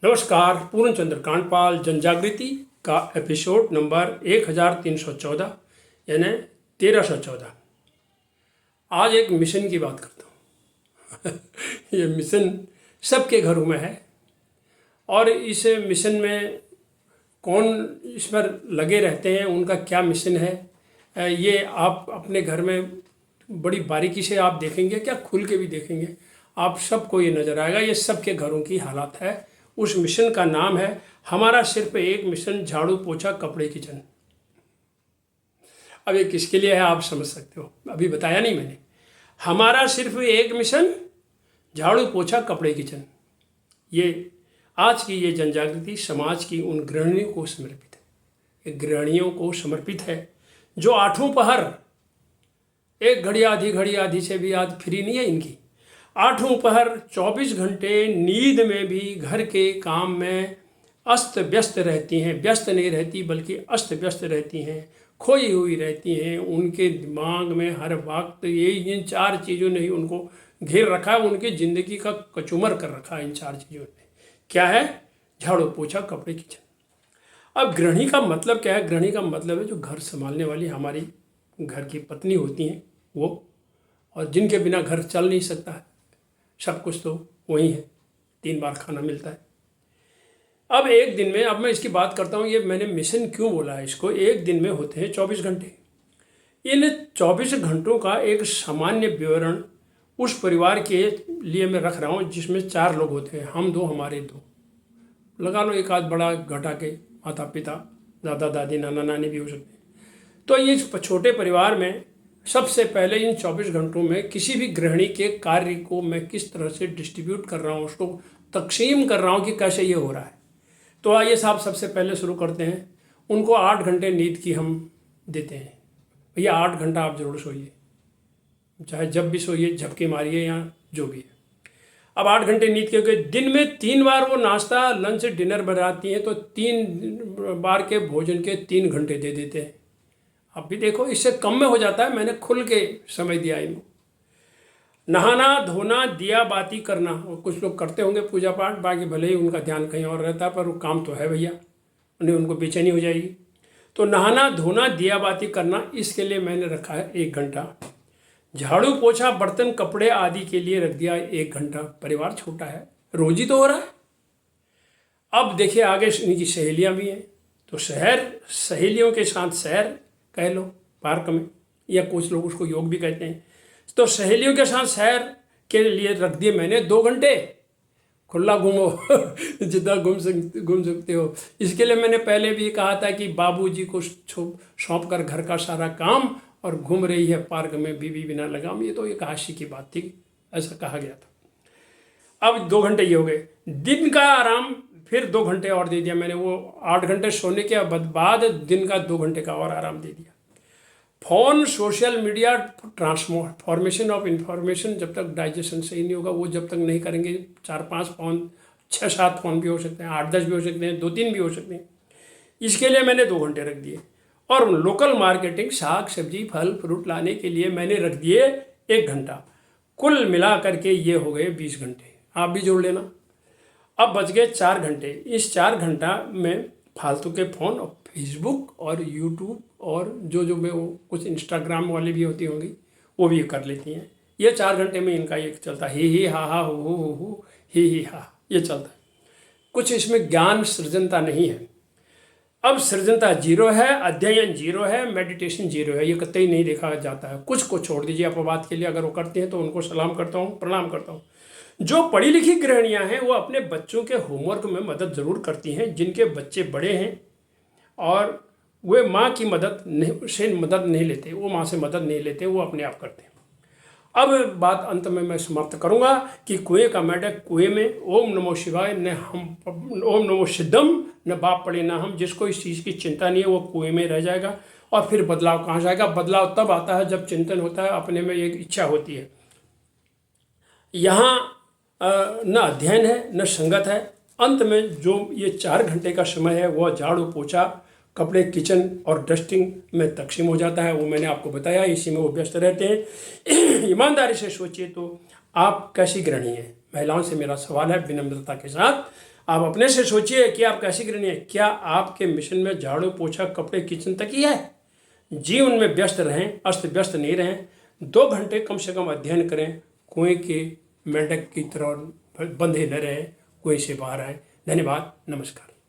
नमस्कार। पूर्ण चंद्र कांडपाल जनजागृति का एपिसोड नंबर 1314 यानी 1314। आज एक मिशन की बात करता हूँ। ये मिशन सबके घरों में है और इस मिशन में कौन इस पर लगे रहते हैं, उनका क्या मिशन है, ये आप अपने घर में बड़ी बारीकी से आप देखेंगे, क्या खुल के भी देखेंगे, आप सबको ये नज़र आएगा। ये सबके घरों की हालत है। उस मिशन का नाम है हमारा सिर्फ एक मिशन, झाड़ू पोछा कपड़े किचन। अब ये किसके लिए है आप समझ सकते हो, अभी बताया नहीं मैंने। हमारा सिर्फ एक मिशन, झाड़ू पोछा कपड़े किचन। ये आज की ये जनजागृति समाज की उन गृहिणियों को समर्पित है। ये गृहिणियों को समर्पित है जो आठों पहर, एक घड़ी आधी से भी आज फ्री नहीं है इनकी। आठों पहर 24 घंटे नींद में भी घर के काम में अस्त व्यस्त रहती हैं। व्यस्त नहीं रहती बल्कि अस्त व्यस्त रहती हैं, खोई हुई रहती हैं। उनके दिमाग में हर वक्त ये इन चार चीज़ों ने ही उनको घेर रखा है, उनकी ज़िंदगी का कचूमर कर रखा है इन चार चीज़ों ने। क्या है? झाड़ू पोछा कपड़े किचन। अब गृहिणी का मतलब क्या है? गृहिणी का मतलब है जो घर संभालने वाली हमारी घर की पत्नी होती हैं वो, और जिनके बिना घर चल नहीं सकता है। सब कुछ तो वही है, 3 बार खाना मिलता है। अब एक दिन में, अब मैं इसकी बात करता हूँ, ये मैंने मिशन क्यों बोला है इसको। एक दिन में होते हैं 24 घंटे। इन 24 घंटों का एक सामान्य विवरण उस परिवार के लिए मैं रख रहा हूँ जिसमें 4 लोग होते हैं, हम 2 हमारे 2, लगा लो एक आध बड़ा घटा के माता पिता दादा दादी नाना नानी भी हो सकते हैं। तो ये छोटे परिवार में सबसे पहले इन 24 घंटों में किसी भी गृहिणी के कार्य को मैं किस तरह से डिस्ट्रीब्यूट कर रहा हूँ, उसको तकसीम कर रहा हूँ कि कैसे ये हो रहा है। तो आइए साहब सबसे पहले शुरू करते हैं। उनको 8 घंटे नींद की हम देते हैं। भैया 8 घंटा आप ज़रूर सोइए, चाहे जब भी सोइए, झपकी मारिए या जो भी है। अब 8 घंटे नींद क्योंकि दिन में 3 बार वो नाश्ता लंच डिनर बनाती हैं, तो 3 बार के भोजन के 3 घंटे दे देते हैं। अब भी देखो इससे कम में हो जाता है, मैंने खुल के समय दिया इनको। नहाना धोना दिया बाती करना, और कुछ लोग करते होंगे पूजा पाठ, बाकी भले ही उनका ध्यान कहीं और रहता है, पर वो काम तो है भैया, उनको बेचैनी हो जाएगी। तो नहाना धोना दिया बाती करना, इसके लिए मैंने रखा है 1 घंटा। झाड़ू पोछा बर्तन कपड़े आदि के लिए रख दिया 1 घंटा। परिवार छोटा है, रोज ही तो हो रहा है। अब देखिए आगे इनकी सहेलियाँ भी हैं, तो सहेलियों के साथ सैर कह लो पार्क में, या कुछ लोग उसको योग भी कहते हैं। तो सहेलियों के साथ सैर के लिए रख दिए मैंने 2 घंटे। खुला घूमो जितना घूम सकते हो। इसके लिए मैंने पहले भी कहा था कि बाबूजी को सौंप कर घर का सारा काम और घूम रही है पार्क में बीवी बिना लगाम। ये तो एक हास्य की बात थी, ऐसा कहा गया था। अब 2 घंटे ये हो गए। दिन का आराम फिर 2 घंटे और दे दिया मैंने। वो 8 घंटे सोने के बाद दिन का 2 घंटे का और आराम दे दिया। Phone social media transformation of information, जब तक डाइजेशन सही नहीं होगा वो जब तक नहीं करेंगे, 4-5 फ़ोन 6-7 फ़ोन भी हो सकते हैं, 8-10 भी हो सकते हैं, 2-3 भी हो सकते हैं। इसके लिए मैंने 2 घंटे रख दिए। और लोकल मार्केटिंग साग सब्जी फल फ्रूट लाने के लिए मैंने रख दिए 1 घंटा। कुल मिला करके ये हो गए 20 घंटे। आप भी जोड़ लेना। अब बच गए 4 घंटे। इस 4 घंटा में फालतू के फ़ोन और फेसबुक और यूट्यूब और जो मैं वो कुछ इंस्टाग्राम वाली भी होती होंगी वो भी कर लेती हैं। ये 4 घंटे में इनका ये चलता है, ही हा हा हो ही हा, ये चलता है। कुछ इसमें ज्ञान सृजनता नहीं है। अब सृजनता 0 है, अध्ययन 0 है, मेडिटेशन 0 है। ये कतई नहीं देखा जाता है। कुछ को छोड़ दीजिए अपवाद के लिए, अगर वो करते हैं तो उनको सलाम करता हूँ, प्रणाम करता हूँ। जो पढ़ी लिखी गृहिणियाँ हैं वो अपने बच्चों के होमवर्क में मदद ज़रूर करती हैं। जिनके बच्चे बड़े हैं और वे माँ की मदद नहीं लेते, वो माँ से मदद नहीं लेते, वो अपने आप करते हैं। अब बात अंत में मैं समाप्त करूँगा कि कुएं का मेढक कुएं में, ओम नमो शिवाय न हम, ओम नमो सिद्धम न बाप पड़े ना हम। जिसको इस चीज़ की चिंता नहीं है वो कुएं में रह जाएगा। और फिर बदलाव कहाँ जाएगा? बदलाव तब आता है जब चिंतन होता है, अपने में एक इच्छा होती है। यहाँ न अध्ययन है न संगत है। अंत में जो ये 4 घंटे का समय है वह झाड़ू पोछा कपड़े किचन और डस्टिंग में तकसीम हो जाता है। वो मैंने आपको बताया, इसी में वो व्यस्त रहते हैं। ईमानदारी से सोचिए तो आप कैसी गृहिणी हैं? महिलाओं से मेरा सवाल है विनम्रता के साथ, आप अपने से सोचिए कि आप कैसी गृहिणी है। क्या आपके मिशन में झाड़ू पोछा कपड़े किचन तक ही है? जीवन में व्यस्त रहें, अस्त व्यस्त नहीं रहें। 2 घंटे कम से कम अध्ययन करें, कुएं के मेंढक की तरह बंधे न रहें, कुएं से बाहर आए। धन्यवाद, नमस्कार।